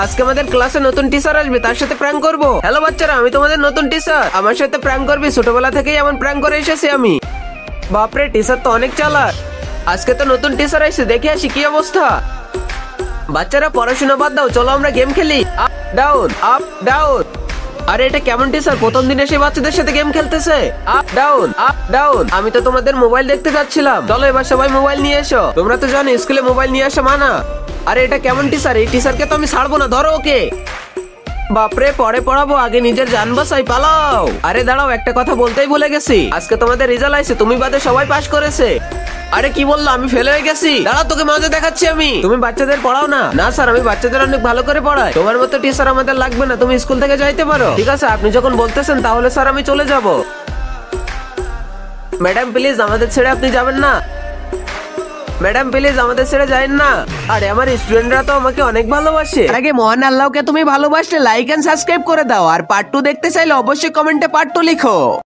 আজকে আমাদের ক্লাসে নতুন টিচার আসবে, তার সাথে প্র্যাঙ্ক করব। হ্যালো বাচ্চারা, আমি তোমাদের নতুন টিচার। আমার সাথে প্র্যাঙ্ক করবি? ছোটবেলা থেকেই এমন প্র্যাঙ্ক করে এসেছি আমি। বাপরে, টিচার তো অনেক চালাক। আজকে তো নতুন টিচার আসছে, দেখে আসি কি অবস্থা। বাচ্চারা পড়াশোনা বাদ দাও, চলো আমরা গেম খেলি। Up down up down. আরে এটা কেমন টিচার, প্রথম দিন এসে বাচ্চাদের সাথে গেম খেলতেছে? Up down up down. আমি তো তোমাদের মোবাইল দেখতে যাচ্ছিলাম, চলো এবার সবাই মোবাইল নিয়ে এসো। তোমরা তো জানো স্কুলে মোবাইল নিয়ে আসা মানা। আরে এটা কেমন টিচার, এই টিচারকে তো আমি ছাড়বো না, ধরো ওকে। বাপরে, পরে পড়াবো, আগে নিজের জান বাঁচাই, পালাও। আরে দাঁড়াও, একটা কথা বলতেই ভুলে গেছি, আজকে তোমাদের রেজাল্ট আইছে, তুমি বাদে সবাই পাস করেছে। আরে কি বললো, আমি ফেল হয়ে গেছি? দাঁড়াও, তোকে মজা দেখাচ্ছি আমি। তুমি বাচ্চাদের পড়াও না? না স্যার, আমি বাচ্চাদের অনেক ভালো করে পড়াই। তোমার মতো টিচার আমাদের লাগবে না, তুমি স্কুল থেকে যাইতে পারো। ঠিক আছে, আপনি যখন বলতেছেন তাহলে স্যার আমি চলে যাব। ম্যাডাম প্লিজ, আমাদের ছেড়ে আপনি যাবেন না। ম্যাডাম প্লিজ, আমাদের ছেড়ে যাবেন না। আরে আমার স্টুডেন্টরা তো আমাকে অনেক ভালোবাসে। আগে মহান আল্লাহকে তুমি ভালোবাসলে লাইক এন্ড সাবস্ক্রাইব করে দাও, আর পার্ট 2 দেখতে চাইলে অবশ্যই কমেন্টে পার্ট 2 লিখো।